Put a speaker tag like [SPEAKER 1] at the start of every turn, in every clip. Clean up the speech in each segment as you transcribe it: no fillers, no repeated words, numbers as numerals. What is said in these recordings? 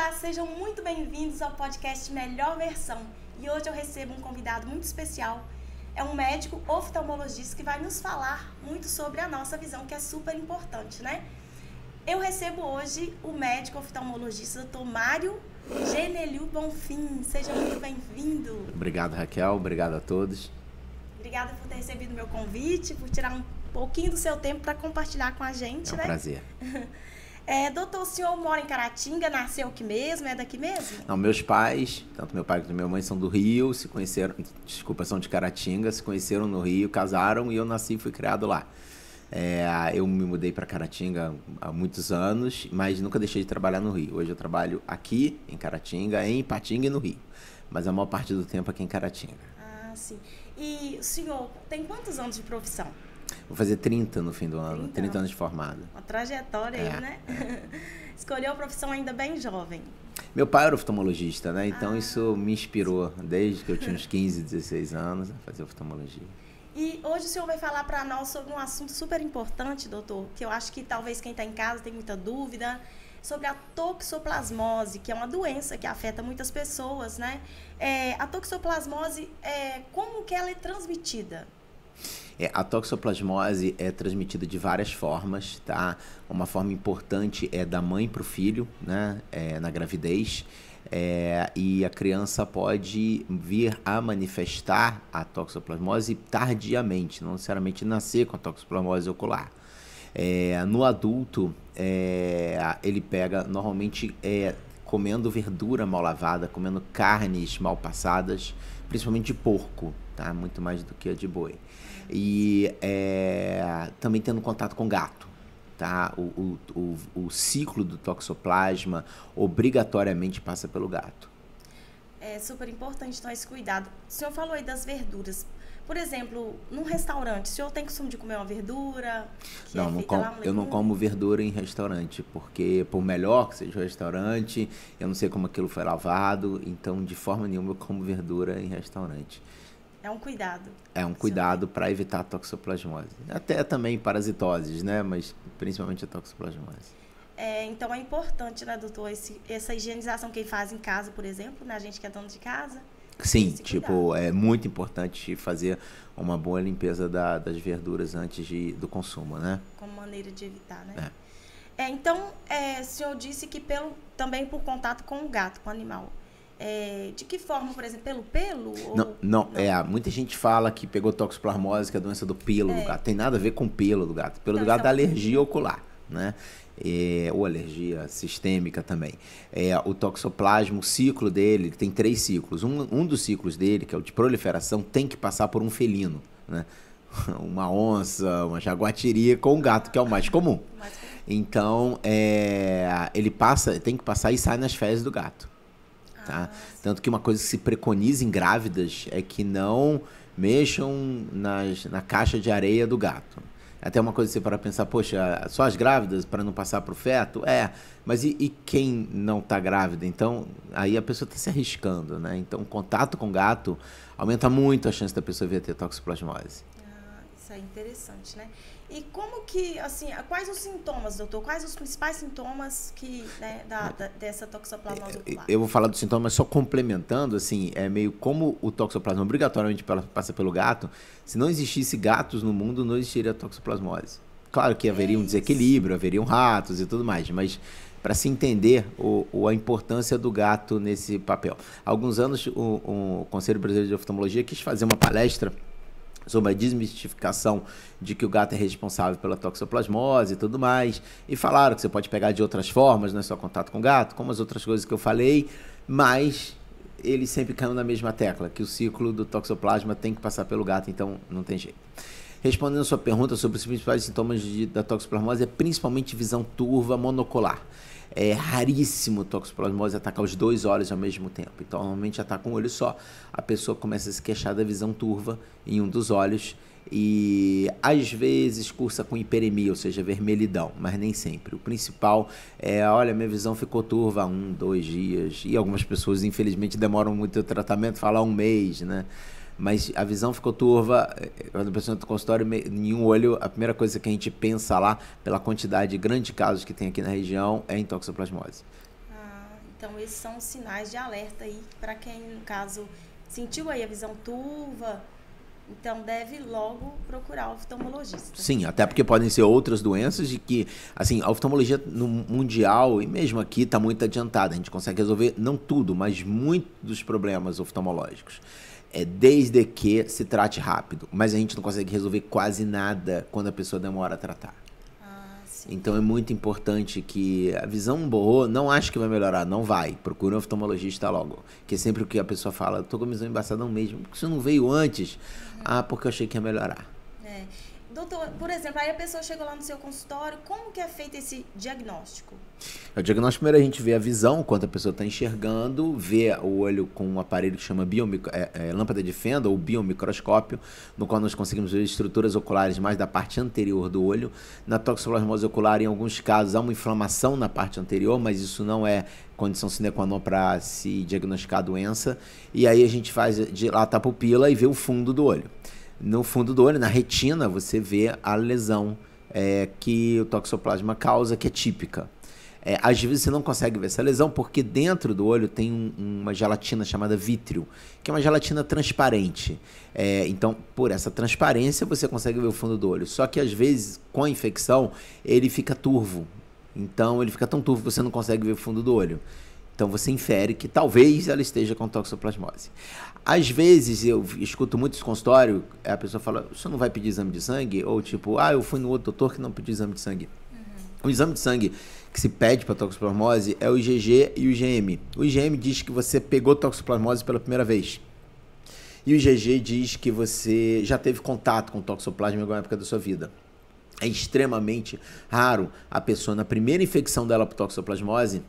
[SPEAKER 1] Olá, sejam muito bem-vindos ao podcast Melhor Versão. E hoje eu recebo um convidado muito especial. É um médico oftalmologista que vai nos falar muito sobre a nossa visão, que é super importante, né? Eu recebo hoje o médico oftalmologista Dr. Mário Genelil Bonfim. Seja muito bem-vindo.
[SPEAKER 2] Obrigado, Raquel. Obrigado a todos.
[SPEAKER 1] Obrigada por ter recebido o meu convite, por tirar um pouquinho do seu tempo para compartilhar com a gente, né?
[SPEAKER 2] É um prazer.
[SPEAKER 1] Doutor, o senhor mora em Caratinga, nasceu aqui mesmo, é daqui mesmo?
[SPEAKER 2] Não, meus pais, tanto meu pai quanto minha mãe, são do Rio, se conheceram, são de Caratinga, se conheceram no Rio, casaram e eu nasci e fui criado lá. Eu me mudei para Caratinga há muitos anos, mas nunca deixei de trabalhar no Rio. Hoje eu trabalho aqui em Caratinga, em Ipatinga e no Rio, mas a maior parte do tempo aqui em Caratinga.
[SPEAKER 1] Ah, sim. E o senhor tem quantos anos de profissão?
[SPEAKER 2] Vou fazer 30 no fim do ano, 30 anos de formado.
[SPEAKER 1] Uma trajetória aí, né? Escolheu a profissão ainda bem jovem.
[SPEAKER 2] Meu pai era oftalmologista, né? Então isso me inspirou desde que eu tinha uns 15, 16 anos a fazer oftalmologia.
[SPEAKER 1] E hoje o senhor vai falar para nós sobre um assunto super importante, doutor, que eu acho que talvez quem está em casa tem muita dúvida, sobre a toxoplasmose, que é uma doença que afeta muitas pessoas, né? A toxoplasmose, como que ela é transmitida?
[SPEAKER 2] A toxoplasmose é transmitida de várias formas, tá? Uma forma importante é da mãe para o filho, né? Na gravidez. E a criança pode vir a manifestar a toxoplasmose tardiamente, não necessariamente nascer com a toxoplasmose ocular. No adulto, ele pega normalmente comendo verdura mal lavada, comendo carnes mal passadas, principalmente de porco, tá? Muito mais do que a de boi. E também tendo contato com gato, tá? O ciclo do toxoplasma obrigatoriamente passa pelo gato.
[SPEAKER 1] É super importante, então, esse cuidado. O senhor falou aí das verduras. Por exemplo, num restaurante, o senhor tem costume de comer uma verdura?
[SPEAKER 2] Eu não como verdura em restaurante, porque por melhor que seja o restaurante, eu não sei como aquilo foi lavado, então de forma nenhuma eu como verdura em restaurante.
[SPEAKER 1] É um cuidado.
[SPEAKER 2] É um cuidado para evitar a toxoplasmose. Até também parasitoses, né? Mas principalmente a toxoplasmose.
[SPEAKER 1] Então é importante, né, doutor, essa higienização que ele faz em casa, por exemplo, né? A gente que é dono de casa.
[SPEAKER 2] Sim, é muito importante fazer uma boa limpeza das verduras antes do consumo, né?
[SPEAKER 1] Como maneira de evitar, né? Então, o senhor disse que também por contato com o gato, com o animal. De que forma, por exemplo, pelo pelo?
[SPEAKER 2] Não. Muita gente fala que pegou toxoplasmose, que é a doença do pelo do gato. Tem nada a ver com o pelo do gato. Pelo do gato é alergia ocular, né? Ou alergia sistêmica também. O toxoplasma, o ciclo dele, tem 3 ciclos. Um dos ciclos dele, que é o de proliferação, tem que passar por um felino, né? Uma onça, uma jaguatiri com um gato, que é o mais comum. Então, ele tem que passar e sai nas fezes do gato. Tá? Tanto que uma coisa que se preconiza em grávidas é que não mexam na caixa de areia do gato. Até uma coisa que você para pensar, poxa, só as grávidas para não passar para o feto? Mas e quem não está grávida? Então, aí a pessoa está se arriscando, né? Então, contato com gato aumenta muito a chance da pessoa vir a ter toxoplasmose.
[SPEAKER 1] Isso é interessante, né? E como que, assim, quais os sintomas, doutor? Quais os principais sintomas dessa toxoplasmose ocular?
[SPEAKER 2] Eu vou falar dos sintomas só complementando, assim, meio como o toxoplasma obrigatoriamente passa pelo gato. Se não existisse gatos no mundo, não existiria toxoplasmose. Claro que haveria um desequilíbrio, haveriam ratos e tudo mais, mas para se entender a importância do gato nesse papel. Há alguns anos, o Conselho Brasileiro de Oftalmologia quis fazer uma palestra sobre a desmistificação de que o gato é responsável pela toxoplasmose e tudo mais, e falaram que você pode pegar de outras formas, não é só contato com o gato, como as outras coisas que eu falei, mas eles sempre caem na mesma tecla, que o ciclo do toxoplasma tem que passar pelo gato, então não tem jeito. Respondendo a sua pergunta sobre os principais sintomas da toxoplasmose, é principalmente visão turva monocular. É raríssimo toxoplasmose atacar os 2 olhos ao mesmo tempo. Então, normalmente ataca um olho só. A pessoa começa a se queixar da visão turva em um dos olhos e, às vezes, cursa com hiperemia, ou seja, vermelhidão, mas nem sempre. O principal olha, minha visão ficou turva há 1, 2 dias. E algumas pessoas, infelizmente, demoram muito o tratamento, falar 1 mês, né? Mas a visão ficou turva, quando a pessoa entra no consultório, em um olho, a primeira coisa que a gente pensa lá, pela quantidade grande de casos que tem aqui na região, é em toxoplasmose.
[SPEAKER 1] Então, esses são os sinais de alerta aí para quem, no caso, sentiu aí a visão turva, então deve logo procurar o oftalmologista.
[SPEAKER 2] Sim, até porque podem ser outras doenças de que, assim, a oftalmologia no mundial e mesmo aqui está muito adiantada. A gente consegue resolver, não tudo, mas muitos dos problemas oftalmológicos. Desde que se trate rápido. Mas a gente não consegue resolver quase nada quando a pessoa demora a tratar. Então é muito importante que a visão boa, não acho que vai melhorar, não vai. Procure um oftalmologista logo. Que é sempre o que a pessoa fala, eu tô com a visão embaçada mesmo. Por que você não veio antes? Porque eu achei que ia melhorar.
[SPEAKER 1] Doutor, por exemplo, aí a pessoa chegou lá no seu consultório, como que é feito esse diagnóstico?
[SPEAKER 2] O diagnóstico, primeiro a gente vê a visão, quanto a pessoa está enxergando, vê o olho com um aparelho que chama lâmpada de fenda ou biomicroscópio, no qual nós conseguimos ver estruturas oculares mais da parte anterior do olho. Na toxoplasmose ocular, em alguns casos, há uma inflamação na parte anterior, mas isso não é condição sine qua non para se diagnosticar a doença. E aí a gente dilata a pupila e vê o fundo do olho. No fundo do olho, na retina, você vê a lesão que o toxoplasma causa, que é típica. Às vezes você não consegue ver essa lesão porque dentro do olho tem uma gelatina chamada vítreo, que é uma gelatina transparente. Então, por essa transparência, você consegue ver o fundo do olho. Só que às vezes, com a infecção, ele fica turvo. Então, ele fica tão turvo que você não consegue ver o fundo do olho. Então, você infere que talvez ela esteja com toxoplasmose. Às vezes, eu escuto muito esse consultório, a pessoa fala, você não vai pedir exame de sangue? Ou tipo, eu fui no outro doutor que não pediu exame de sangue. O exame de sangue que se pede para toxoplasmose é o IgG e o IgM. O IgM diz que você pegou toxoplasmose pela primeira vez. E o IgG diz que você já teve contato com toxoplasma em alguma época da sua vida. É extremamente raro a pessoa, na primeira infecção dela por toxoplasmose,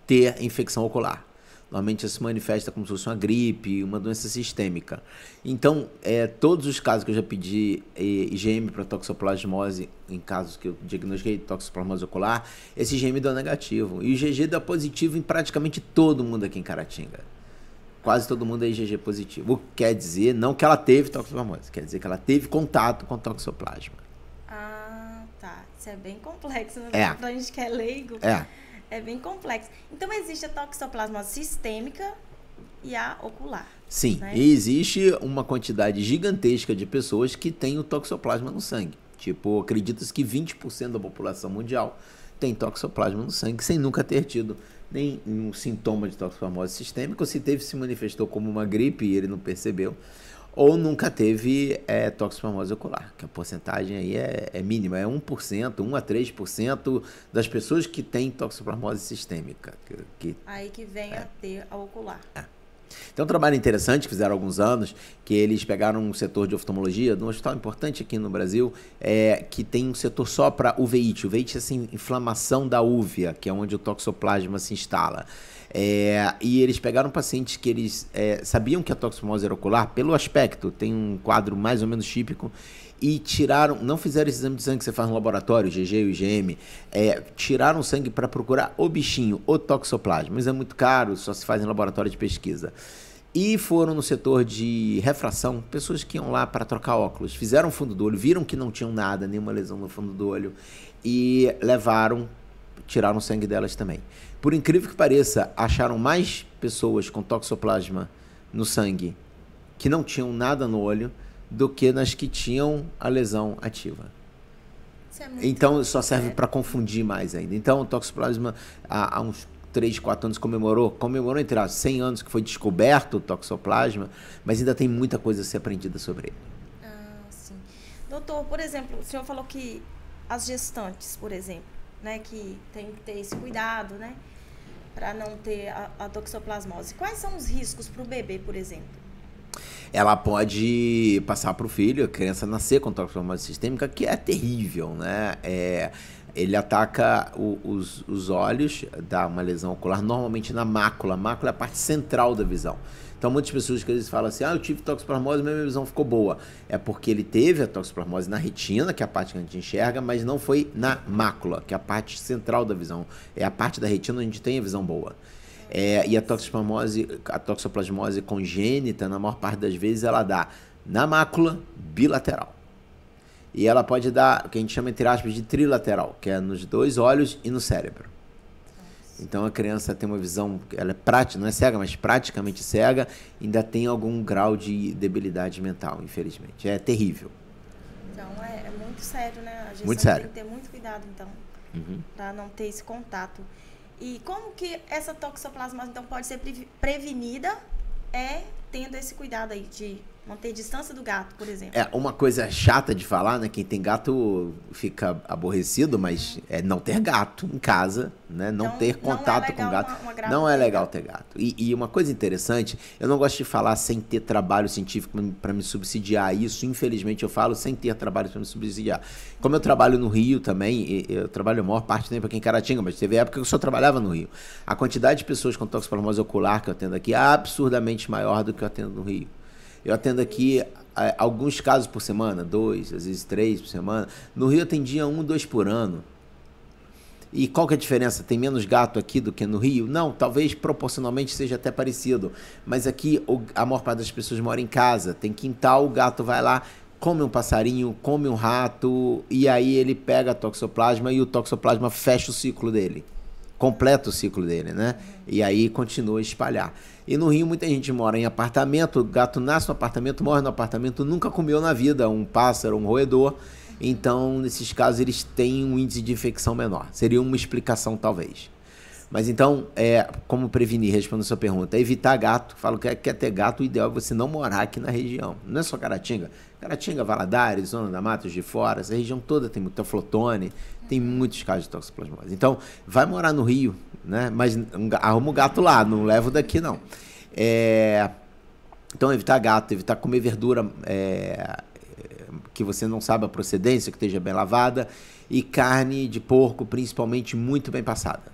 [SPEAKER 2] ter infecção ocular. Normalmente isso se manifesta como se fosse uma gripe, uma doença sistêmica. Então, todos os casos que eu já pedi IgM para toxoplasmose, em casos que eu diagnostiquei toxoplasmose ocular, esse IgM deu negativo. E o IgG deu positivo em praticamente todo mundo aqui em Caratinga. Quase todo mundo é IgG positivo. O que quer dizer, não que ela teve toxoplasmose, quer dizer que ela teve contato com toxoplasma.
[SPEAKER 1] Tá. Isso é bem complexo, né? Pra gente que é leigo. É bem complexo. Então, existe a toxoplasmose sistêmica e a ocular.
[SPEAKER 2] Sim,
[SPEAKER 1] né?
[SPEAKER 2] E existe uma quantidade gigantesca de pessoas que têm o toxoplasma no sangue. Tipo, acredita-se que 20% da população mundial tem toxoplasma no sangue, sem nunca ter tido nenhum sintoma de toxoplasmose sistêmica, ou se teve, se manifestou como uma gripe e ele não percebeu, ou nunca teve toxoplasmose ocular, que a porcentagem aí é mínima, é 1%, 1 a 3% das pessoas que têm toxoplasmose sistêmica.
[SPEAKER 1] Aí que vem a ter a ocular.
[SPEAKER 2] Tem um trabalho interessante que fizeram há alguns anos, que eles pegaram um setor de oftalmologia, de um hospital importante aqui no Brasil, que tem um setor só para uveíte. Uveíte é assim, inflamação da úvea, que é onde o toxoplasma se instala. E eles pegaram pacientes que eles sabiam que a toxoplasmose era ocular, pelo aspecto, tem um quadro mais ou menos típico, e tiraram, não fizeram esse exame de sangue que você faz no laboratório, o IgG e o IgM, tiraram sangue para procurar o bichinho, o toxoplasma, mas é muito caro, só se faz em laboratório de pesquisa. E foram no setor de refração, pessoas que iam lá para trocar óculos, fizeram fundo do olho, viram que não tinham nada, nenhuma lesão no fundo do olho, e tiraram o sangue delas também. Por incrível que pareça, acharam mais pessoas com toxoplasma no sangue que não tinham nada no olho do que nas que tinham a lesão ativa. Então, só serve para confundir mais ainda. Então, o toxoplasma, há uns 3, 4 anos comemorou entre 100 anos que foi descoberto o toxoplasma, mas ainda tem muita coisa a ser aprendida sobre ele.
[SPEAKER 1] Sim. Doutor, por exemplo, o senhor falou que as gestantes, por exemplo, né, que tem que ter esse cuidado, né, para não ter a toxoplasmose. Quais são os riscos para o bebê, por exemplo?
[SPEAKER 2] Ela pode passar para o filho, a criança nascer com toxoplasmose sistêmica, que é terrível, né? Ele ataca os olhos, dá uma lesão ocular, normalmente na mácula. A mácula é a parte central da visão. Então, muitas pessoas que às vezes falam assim, eu tive toxoplasmose, minha visão ficou boa. É porque ele teve a toxoplasmose na retina, que é a parte que a gente enxerga, mas não foi na mácula, que é a parte central da visão. É a parte da retina onde a gente tem a visão boa. E a toxoplasmose congênita, na maior parte das vezes, ela dá na mácula bilateral. E ela pode dar o que a gente chama, entre aspas, de trilateral, que é nos 2 olhos e no cérebro. Então a criança tem uma visão, ela é prática, não é cega, mas praticamente cega, ainda tem algum grau de debilidade mental, infelizmente. É terrível.
[SPEAKER 1] Então é muito sério, né? A
[SPEAKER 2] Muito
[SPEAKER 1] gestão
[SPEAKER 2] sério.
[SPEAKER 1] tem que ter muito cuidado, então, para não ter esse contato. E como que essa toxoplasmose, então, pode ser prevenida tendo esse cuidado aí de manter distância do gato, por exemplo?
[SPEAKER 2] É uma coisa chata de falar, né? Quem tem gato fica aborrecido, mas é não ter gato em casa, né? Não
[SPEAKER 1] Então,
[SPEAKER 2] ter contato com gato. Não é legal ter gato. E uma coisa interessante, eu não gosto de falar sem ter trabalho científico para me subsidiar isso. Infelizmente, eu falo sem ter trabalho para me subsidiar. Como eu trabalho no Rio também, eu trabalho a maior parte do tempo aqui em Caratinga, mas teve época que eu só trabalhava no Rio. A quantidade de pessoas com toxoplasmose ocular que eu atendo aqui é absurdamente maior do que eu atendo no Rio. Eu atendo aqui alguns casos por semana, 2, às vezes 3 por semana. No Rio eu atendia 1, 2 por ano. E qual que é a diferença? Tem menos gato aqui do que no Rio? Não, talvez proporcionalmente seja até parecido. Mas aqui a maior parte das pessoas mora em casa, tem quintal, o gato vai lá, come um passarinho, come um rato, e aí ele pega a toxoplasma e o toxoplasma fecha o ciclo dele. Completa o ciclo dele, né? E aí continua a espalhar. E no Rio muita gente mora em apartamento, o gato nasce no apartamento, morre no apartamento, nunca comeu na vida um pássaro, um roedor. Então, nesses casos, eles têm um índice de infecção menor. Seria uma explicação, talvez. Mas então, como prevenir, respondendo a sua pergunta, evitar gato. Falo que quer ter gato, o ideal é você não morar aqui na região. Não é só Caratinga. Caratinga, Valadares, Zona da Mata, de Fora, essa região toda tem muita flotone, tem muitos casos de toxoplasmose. Então, vai morar no Rio, né? Mas arruma o gato lá, não leva o daqui, não. Então, evitar gato, evitar comer verdura que você não sabe a procedência, que esteja bem lavada, e carne de porco, principalmente, muito bem passada.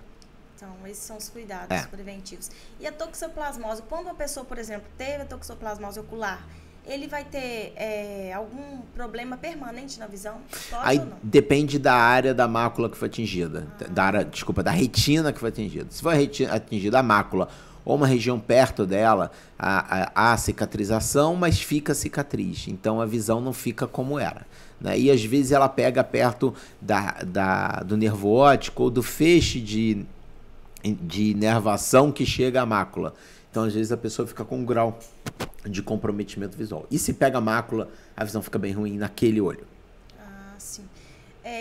[SPEAKER 1] Então, esses são os cuidados preventivos. E a toxoplasmose, quando uma pessoa, por exemplo, teve a toxoplasmose ocular, ele vai ter algum problema permanente na visão? Pode
[SPEAKER 2] Aí
[SPEAKER 1] ou não?
[SPEAKER 2] depende da área da mácula que foi atingida. Da retina que foi atingida. Se for atingida a mácula ou uma região perto dela, há cicatrização, mas fica cicatriz. Então a visão não fica como era, né? E às vezes ela pega perto do nervo óptico ou do feixe de inervação que chega à mácula. Então, às vezes, a pessoa fica com um grau de comprometimento visual. E se pega a mácula, a visão fica bem ruim naquele olho.
[SPEAKER 1] Ah, sim.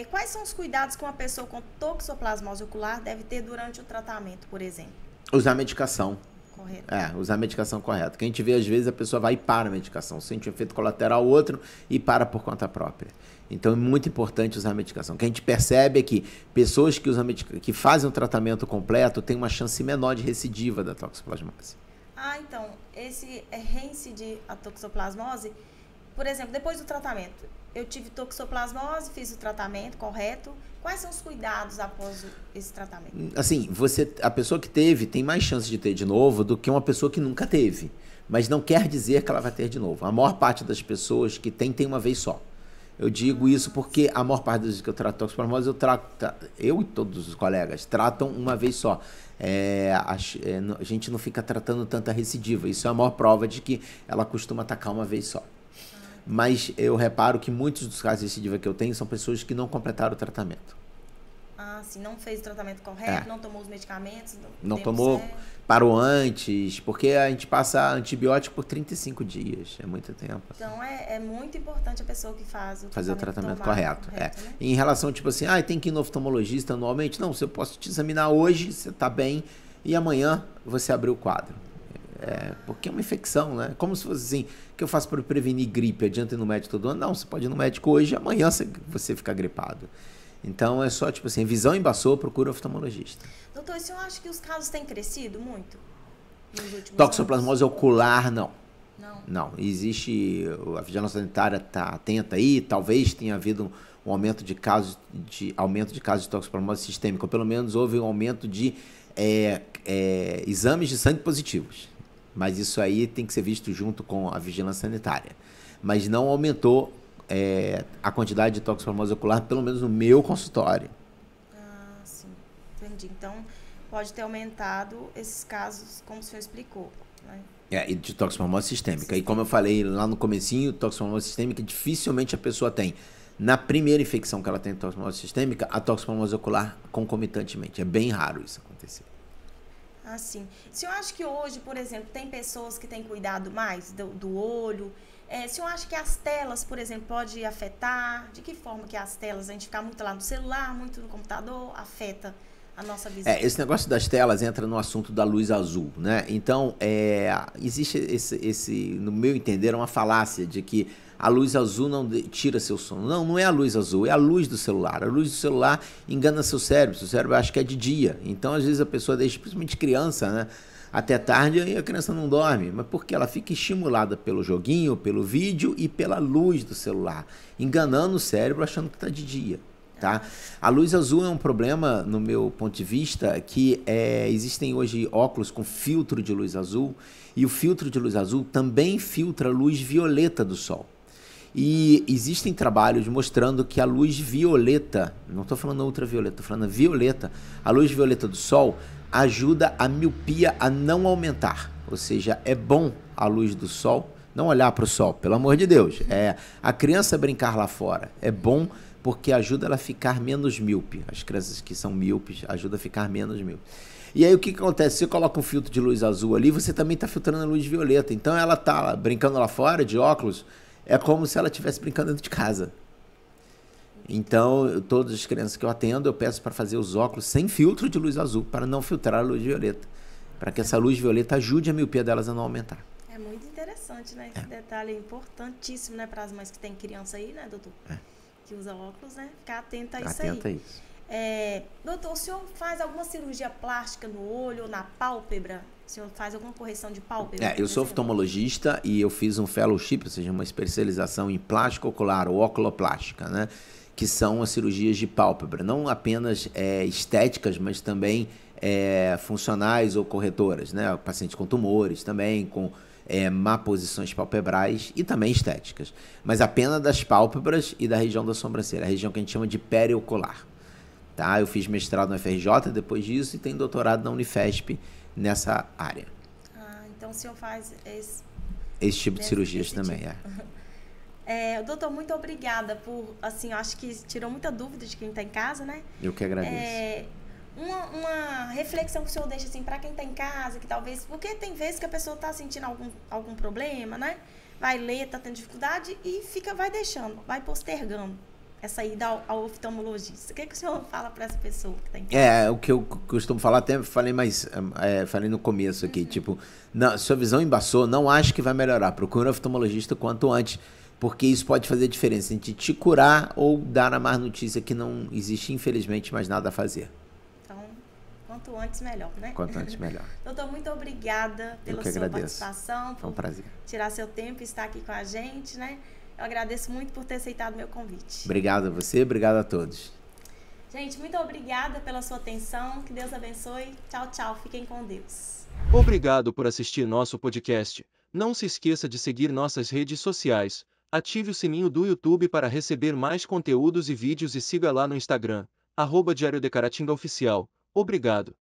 [SPEAKER 1] Quais são os cuidados que uma pessoa com toxoplasmose ocular deve ter durante o tratamento, por exemplo?
[SPEAKER 2] Usar a medicação.
[SPEAKER 1] Correto.
[SPEAKER 2] Usar a medicação correta. Que a gente vê, às vezes, a pessoa vai e para a medicação. Sente um efeito colateral outro e para por conta própria. Então, é muito importante usar a medicação. O que a gente percebe é que pessoas que fazem um tratamento completo têm uma chance menor de recidiva da toxoplasmose.
[SPEAKER 1] Então, esse reincidir a toxoplasmose, por exemplo, depois do tratamento, eu tive toxoplasmose, fiz o tratamento correto. Quais são os cuidados após esse tratamento?
[SPEAKER 2] Assim, a pessoa que teve tem mais chance de ter de novo do que uma pessoa que nunca teve. Mas não quer dizer que ela vai ter de novo. A maior parte das pessoas que tem uma vez só. Eu digo isso porque a maior parte das vezes que eu trato toxoplasmose, eu e todos os colegas tratam uma vez só. A gente não fica tratando tanta recidiva. Isso é a maior prova de que ela costuma atacar uma vez só. Mas eu reparo que muitos dos casos de recidiva que eu tenho são pessoas que não completaram o tratamento.
[SPEAKER 1] Sim, não fez o tratamento correto, não tomou os medicamentos.
[SPEAKER 2] Não tomou, parou antes, porque a gente passa antibiótico por 35 dias, é muito tempo.
[SPEAKER 1] Então, é muito importante a pessoa que faz
[SPEAKER 2] fazer o tratamento correto.
[SPEAKER 1] Né?
[SPEAKER 2] Em relação, tipo assim, tem que ir no oftalmologista anualmente? Não, eu posso te examinar hoje, você está bem, e amanhã você abrir o quadro. Porque é uma infecção, né? Como se fosse assim, o que eu faço para prevenir gripe? Adianta ir no médico todo ano? Não, você pode ir no médico hoje e amanhã você fica gripado. Então, é só, tipo assim, visão embaçou, procura oftalmologista.
[SPEAKER 1] Doutor, e o senhor acha que os casos têm crescido muito nos últimos
[SPEAKER 2] Toxoplasmose ocular, não.
[SPEAKER 1] Não?
[SPEAKER 2] Não. Existe, a vigilância sanitária está atenta aí, talvez tenha havido um aumento de casos de toxoplasmose sistêmica, ou pelo menos houve um aumento de exames de sangue positivos. Mas isso aí tem que ser visto junto com a vigilância sanitária. Mas não aumentou a quantidade de toxoplasmose ocular, pelo menos no meu consultório.
[SPEAKER 1] Sim. Entendi. Então, pode ter aumentado esses casos, como o senhor explicou, né?
[SPEAKER 2] E de toxoplasmose sistêmica. E como eu falei lá no comecinho, toxoplasmose sistêmica dificilmente a pessoa tem. Na primeira infecção que ela tem toxoplasmose sistêmica, a toxoplasmose ocular concomitantemente. É bem raro isso acontecer.
[SPEAKER 1] Assim, o senhor acha que hoje, por exemplo, tem pessoas que têm cuidado mais do olho? O senhor acha que as telas, por exemplo, pode afetar? De que forma que as telas, a gente ficar muito lá no celular, muito no computador, afeta a nossa visão?
[SPEAKER 2] Esse negócio das telas entra no assunto da luz azul, né? Então, existe no meu entender, uma falácia de que a luz azul não tira seu sono. Não, não é a luz azul, é a luz do celular. A luz do celular engana seu cérebro acha que é de dia. Então, às vezes, a pessoa deixa, principalmente criança, né? Até tarde e a criança não dorme. Mas porque ela fica estimulada pelo joguinho, pelo vídeo e pela luz do celular, enganando o cérebro achando que está de dia. Tá? A luz azul é um problema, no meu ponto de vista, que existem hoje óculos com filtro de luz azul, e o filtro de luz azul também filtra a luz violeta do sol. E existem trabalhos mostrando que a luz violeta, não estou falando ultravioleta, estou falando violeta, a luz violeta do sol ajuda a miopia a não aumentar. Ou seja, é bom a luz do sol, não olhar para o sol, pelo amor de Deus. A criança brincar lá fora é bom porque ajuda ela a ficar menos míope. As crianças que são míopes ajuda a ficar menos míope. E aí o que acontece? Você coloca um filtro de luz azul ali, você também está filtrando a luz violeta. Então ela está brincando lá fora de óculos, é como se ela estivesse brincando dentro de casa. Então, todas as crianças que eu atendo, eu peço para fazer os óculos sem filtro de luz azul, para não filtrar a luz violeta. Para que essa luz violeta ajude a miopia delas a não aumentar.
[SPEAKER 1] É muito interessante, né? Esse detalhe é importantíssimo, né? Para as mães que têm criança aí, né, doutor? Que usa óculos, né? Ficar atenta a isso aí.
[SPEAKER 2] Atenta a isso.
[SPEAKER 1] Doutor, o senhor faz alguma cirurgia plástica no olho ou na pálpebra? O senhor faz alguma correção de pálpebra?
[SPEAKER 2] Eu sou oftalmologista e eu fiz um fellowship, ou seja, uma especialização em plástico ocular ou oculoplástica, né? Que são as cirurgias de pálpebra, não apenas estéticas, mas também funcionais ou corretoras, né? Pacientes com tumores também, com má posições palpebrais e também estéticas. Mas apenas das pálpebras e da região da sobrancelha, a região que a gente chama de periocular. Tá? Eu fiz mestrado no FRJ depois disso e tenho doutorado na Unifesp nessa área.
[SPEAKER 1] Então o senhor faz
[SPEAKER 2] esse tipo de cirurgias também,
[SPEAKER 1] doutor, muito obrigada por, assim, eu acho que tirou muita dúvida de quem está em casa, né?
[SPEAKER 2] Eu que agradeço.
[SPEAKER 1] Uma reflexão que o senhor deixa, assim, para quem está em casa, que talvez, porque tem vezes que a pessoa está sentindo algum problema, né? Vai ler, está tendo dificuldade e vai deixando, vai postergando essa ida ao oftalmologista. O que o senhor fala para essa pessoa que está em casa?
[SPEAKER 2] O que eu costumo falar, até falei falei no começo aqui, tipo, sua visão embaçou, não acho que vai melhorar, procura um oftalmologista quanto antes, porque isso pode fazer diferença entre te curar ou dar a má notícia que não existe, infelizmente, mais nada a fazer.
[SPEAKER 1] Então, quanto antes, melhor, né?
[SPEAKER 2] Quanto antes, melhor.
[SPEAKER 1] Doutor, muito obrigada pela sua participação.
[SPEAKER 2] Foi um prazer.
[SPEAKER 1] Tirar seu tempo e estar aqui com a gente, né? Eu agradeço muito por ter aceitado o meu convite.
[SPEAKER 2] Obrigado a você, obrigado a todos.
[SPEAKER 1] Gente, muito obrigada pela sua atenção. Que Deus abençoe. Tchau, tchau. Fiquem com Deus.
[SPEAKER 3] Obrigado por assistir nosso podcast. Não se esqueça de seguir nossas redes sociais. Ative o sininho do YouTube para receber mais conteúdos e vídeos e siga lá no Instagram, @Diário de Caratinga Oficial. Obrigado.